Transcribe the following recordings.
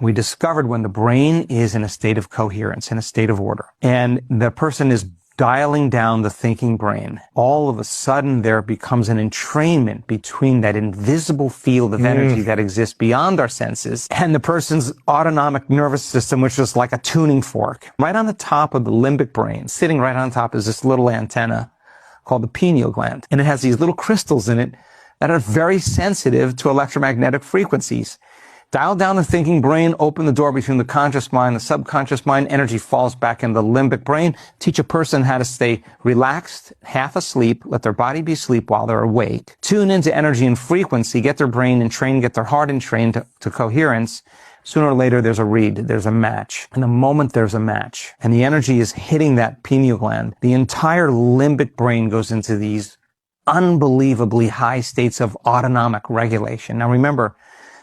We discovered when the brain is in a state of coherence, in a state of order, and the person is dialing down the thinking brain, all of a sudden there becomes an entrainment between that invisible field of energy that exists beyond our senses and the person's autonomic nervous system, which is like a tuning fork. Right on the top of the limbic brain, sitting right on top, is this little antenna called the pineal gland. And it has these little crystals in it that are very sensitive to electromagnetic frequencies. Dial down the thinking brain, open the door between the conscious mind and the subconscious mind, energy falls back in the limbic brain. Teach a person how to stay relaxed, half asleep, let their body be asleep while they're awake. Tune into energy and frequency, get their brain entrained, get their heart entrained to coherence. Sooner or later, there's a read, there's a match. And the moment there's a match, and the energy is hitting that pineal gland, the entire limbic brain goes into these unbelievably high states of autonomic regulation. Now remember,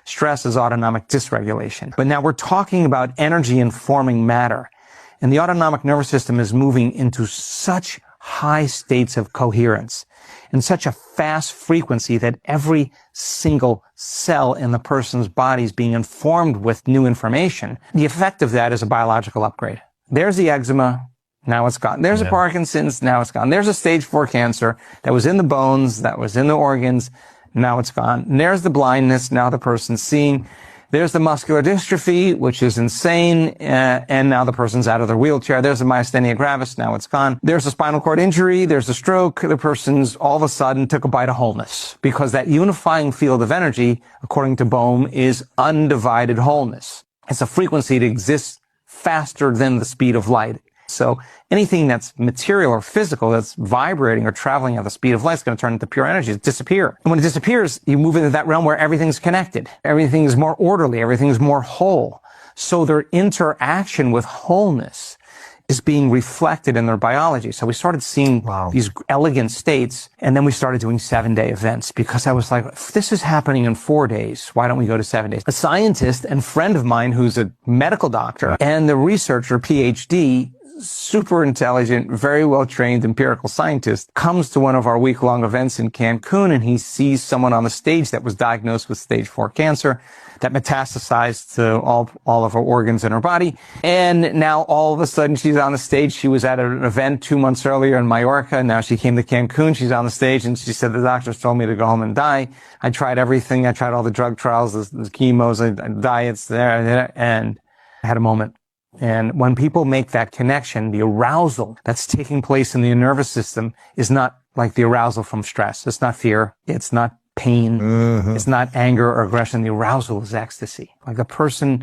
stress is autonomic dysregulation. But now we're talking about energy informing matter. And the autonomic nervous system is moving into such high states of coherence and such a fast frequency that every single cell in the person's body is being informed with new information. The effect of that is a biological upgrade. There's the eczema, now it's gone. There's a Parkinson's, now it's gone. There's a stage 4 cancer that was in the bones, that was in the organs, now it's gone. And there's the blindness, now the person's seeing. There's the muscular dystrophy, which is insane, and now the person's out of their wheelchair. There's the myasthenia gravis, now it's gone. There's a spinal cord injury, there's a stroke, the person's all of a sudden took a bite of wholeness. Because that unifying field of energy, according to Bohm, is undivided wholeness. It's a frequency that exists faster than the speed of light. So anything that's material or physical that's vibrating or traveling at the speed of light is going to turn into pure energy, disappear. And when it disappears, you move into that realm where everything's connected. Everything is more orderly. Everything is more whole. So their interaction with wholeness is being reflected in their biology. So we started seeing these elegant states, and then we started doing 7-day events because I was like, if this is happening in 4 days, why don't we go to 7 days? A scientist and friend of mine who's a medical doctor and the researcher, PhD, super intelligent, very well-trained empirical scientist, comes to one of our week-long events in Cancun, and he sees someone on the stage that was diagnosed with stage 4 cancer that metastasized to all of her organs in her body. And now all of a sudden she's on the stage. She was at an event 2 months earlier in Mallorca. Now she came to Cancun. She's on the stage and she said, the doctors told me to go home and die. I tried everything. I tried all the drug trials, the chemos, the diets there, and I had a moment. And when people make that connection, the arousal that's taking place in the nervous system is not like the arousal from stress. It's not fear. It's not pain. It's not anger or aggression. The arousal is ecstasy. Like a person